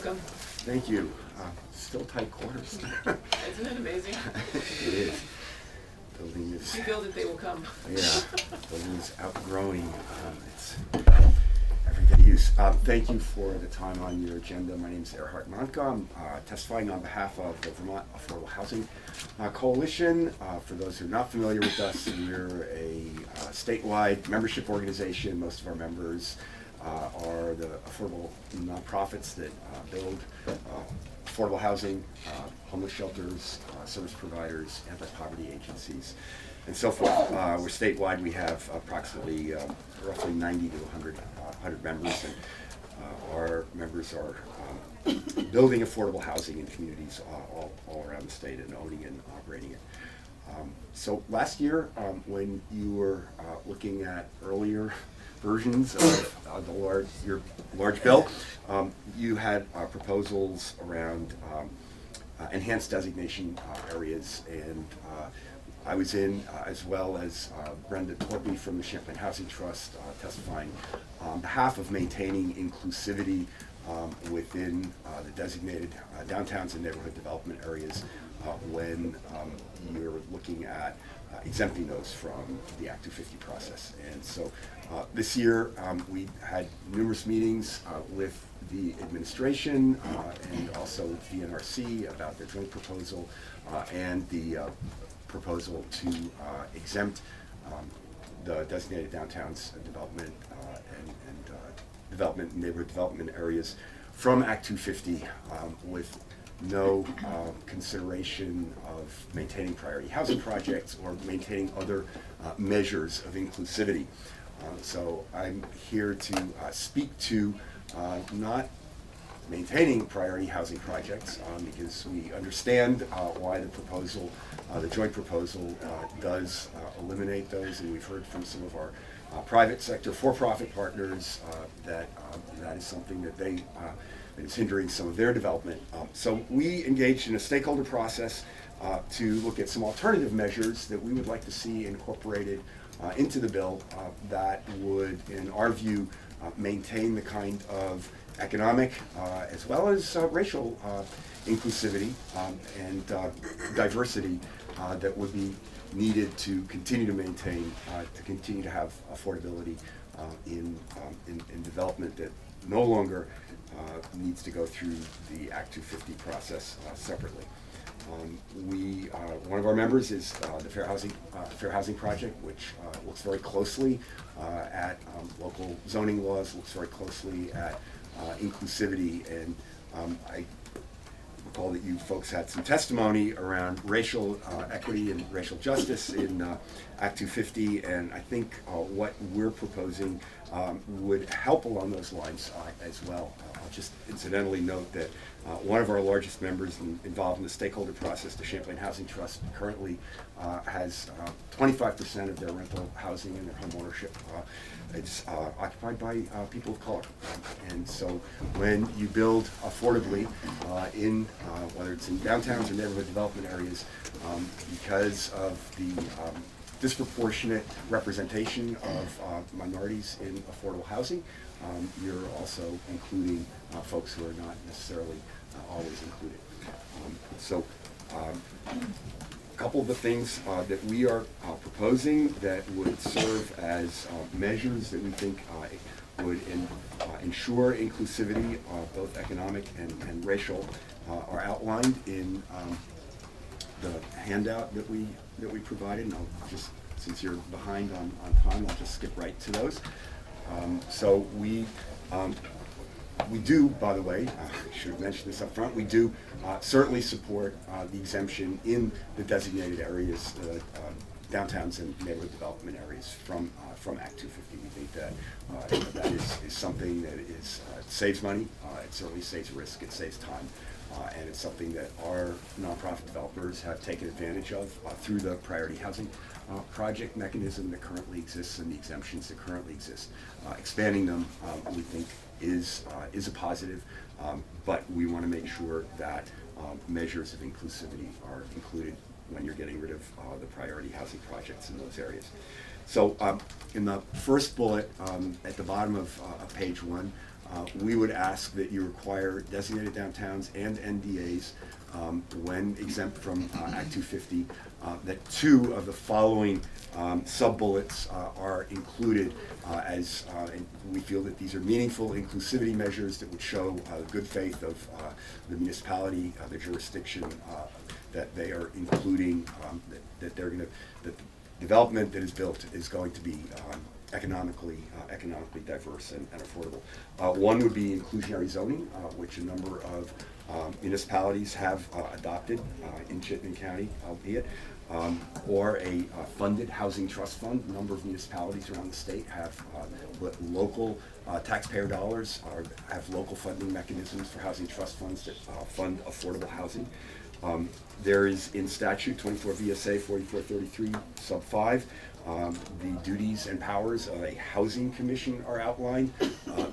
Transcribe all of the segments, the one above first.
welcome. Thank you. Still tight quarters. Isn't it amazing? It is. Building is. If you build it, they will come. Yeah, building is outgrowing. It's everyday use. Thank you for the time on your agenda. My name is Erhard Mahnke. I'm testifying on behalf of the Vermont Affordable Housing Coalition. For those who are not familiar with us, we're a statewide membership organization. Most of our members are the affordable nonprofits that build affordable housing, homeless shelters, service providers, anti-poverty agencies, and so forth. We're statewide. We have approximately roughly 90 to 100 members, and our members are building affordable housing in communities all around the state and owning and operating it. So last year, when you were looking at earlier versions of your large bill, you had proposals around enhanced designation areas, and I was in, as well as Brenda Torpy from the Champlain Housing Trust, testifying on behalf of maintaining inclusivity within the designated downtowns and neighborhood development areas when you're looking at exempting those from the Act 250 process. And so this year we had numerous meetings with the administration and also with VNRC about their joint proposal and the proposal to exempt the designated downtowns development and development and neighborhood development areas from Act 250 with no consideration of maintaining priority housing projects or maintaining other measures of inclusivity. So I'm here to speak to not maintaining priority housing projects because we understand why the proposal, the joint proposal, does eliminate those, and we've heard from some of our private sector for-profit partners that that is something that they is hindering some of their development. So we engaged in a stakeholder process to look at some alternative measures that we would like to see incorporated into the bill that would, in our view, maintain the kind of economic as well as racial inclusivity and diversity that would be needed to continue to maintain, to continue to have affordability in development that no longer needs to go through the Act 250 process separately. One of our members is the Fair Housing Project, which looks very closely at local zoning laws, looks very closely at inclusivity, and I recall that you folks had some testimony around racial equity and racial justice in Act 250, and I think what we're proposing would help along those lines as well. I'll just incidentally note that one of our largest members involved in the stakeholder process, the Champlain Housing Trust, currently has 25% of their rental housing and their home ownership is occupied by people of color. And so when you build affordably in whether it's in downtowns or neighborhood development areas, because of the disproportionate representation of minorities in affordable housing, you're also including folks who are not necessarily always included. So a couple of the things that we are proposing that would serve as measures that we think would ensure inclusivity, both economic and racial, are outlined in the handout that we provided, and I'll just, since you're behind on time, I'll just skip right to those. So we do, by the way, I should have mentioned this up front, we do certainly support the exemption in the designated areas, downtowns and neighborhood development areas from Act 250. We think that that is something that saves money, it certainly saves risk, it saves time. And it's something that our nonprofit developers have taken advantage of through the priority housing project mechanism that currently exists and the exemptions that currently exist. Expanding them, we think, is a positive, but we want to make sure that measures of inclusivity are included when you're getting rid of the priority housing projects in those areas. So in the first bullet at the bottom of page 1, we would ask that you require designated downtowns and NDAs when exempt from Act 250, that two of the following sub-bullets are included and we feel that these are meaningful inclusivity measures that would show good faith of the municipality, the jurisdiction, that they are including, that the development that is built is going to be economically diverse and affordable. One would be inclusionary zoning, which a number of municipalities have adopted in Chittenden County, albeit, or a funded housing trust fund. A number of municipalities around the state have local taxpayer dollars, have local funding mechanisms for housing trust funds that fund affordable housing. There is in statute 24 VSA 4433 sub 5. The duties and powers of a housing commission are outlined.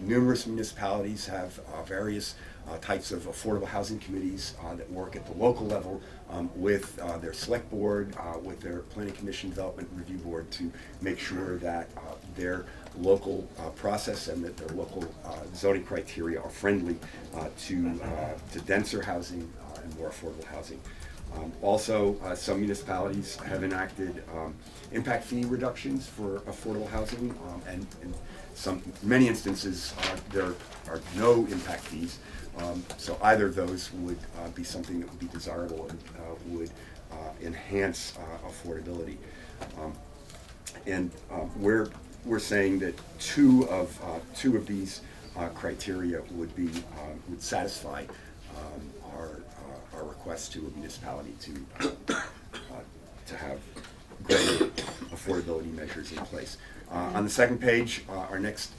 Numerous municipalities have various types of affordable housing committees that work at the local level with their select board, with their planning commission, development review board, to make sure that their local process and that their local zoning criteria are friendly to denser housing and more affordable housing. Also, some municipalities have enacted impact fee reductions for affordable housing, and in many instances there are no impact fees. So either of those would be something that would be desirable and would enhance affordability. We're saying that two of these criteria would satisfy our request to a municipality to have greater affordability measures in place. On the second page, our next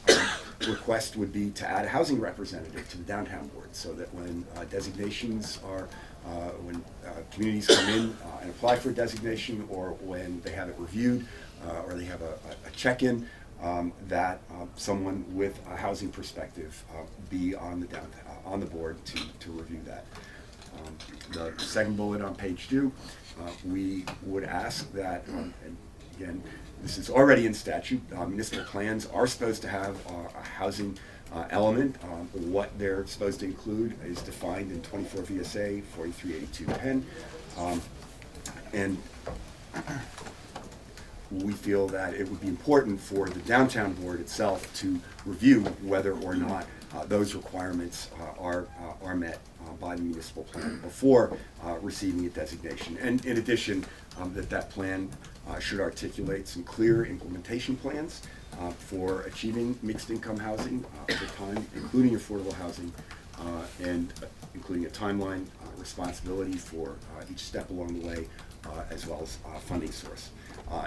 request would be to add a housing representative to the downtown board, so that when designations are, when communities come in and apply for a designation, or when they have it reviewed, or they have a check-in, that someone with a housing perspective be on the board to review that. The second bullet on page 2, we would ask that, and again, this is already in statute, municipal plans are supposed to have a housing element. What they're supposed to include is defined in 24 VSA 438210. And we feel that it would be important for the downtown board itself to review whether or not those requirements are met by the municipal plan before receiving a designation. And in addition, that plan should articulate some clear implementation plans for achieving mixed income housing over time, including affordable housing, and including a timeline, responsibility for each step along the way, as well as funding source.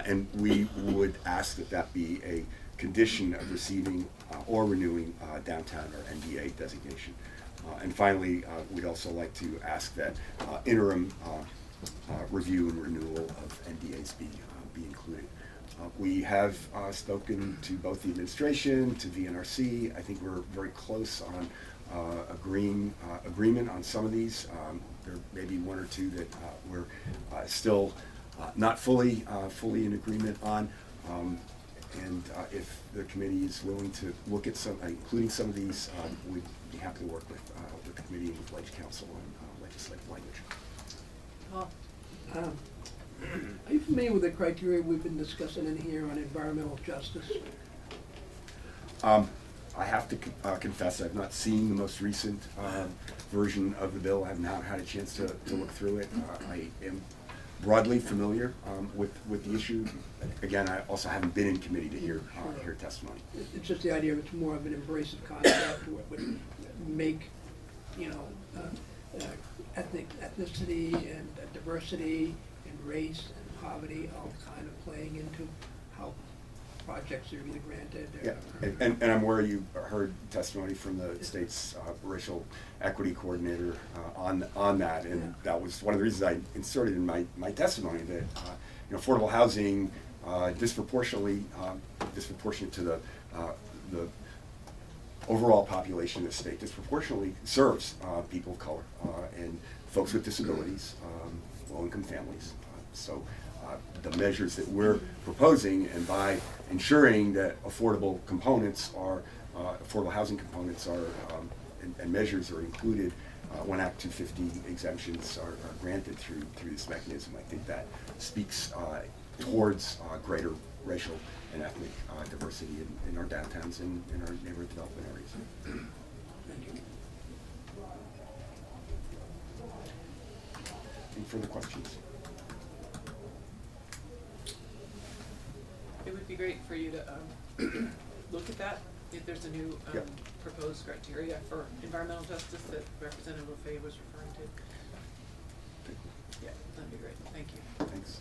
And we would ask that that be a condition of receiving or renewing downtown or NDA designation. And finally, we'd also like to ask that interim review and renewal of NDAs be included. We have spoken to both the administration, to VNRC. I think we're very close on agreement on some of these. There may be one or two that we're still not fully in agreement on. And if the committee is willing to look at including some of these, we'd be happy to work with the committee and with Ledge Council on legislative language. Are you familiar with the criteria we've been discussing in here on environmental justice? I have to confess I've not seen the most recent version of the bill. I have not had a chance to look through it. I am broadly familiar with the issue. Again, I also haven't been in committee to hear testimony. It's just the idea of it's more of an embracive concept what would make, ethnicity and diversity and race and poverty all kind of playing into how projects are either granted. Yeah, and I'm aware you heard testimony from the state's racial equity coordinator on that, and that was one of the reasons I inserted in my testimony that affordable housing disproportionate to the overall population of the state, disproportionately serves people of color and folks with disabilities, low-income families. So the measures that we're proposing, and by ensuring that affordable components are affordable housing components are, and measures are included when Act 250 exemptions are granted through this mechanism. I think that speaks towards greater racial and ethnic diversity in our downtowns and in our neighborhood development areas. Thank you. Any further questions? It would be great for you to look at that, if there's a new Yep. proposed criteria for environmental justice that Representative Lefebvre was referring to. Yeah, that'd be great, thank you. Thanks.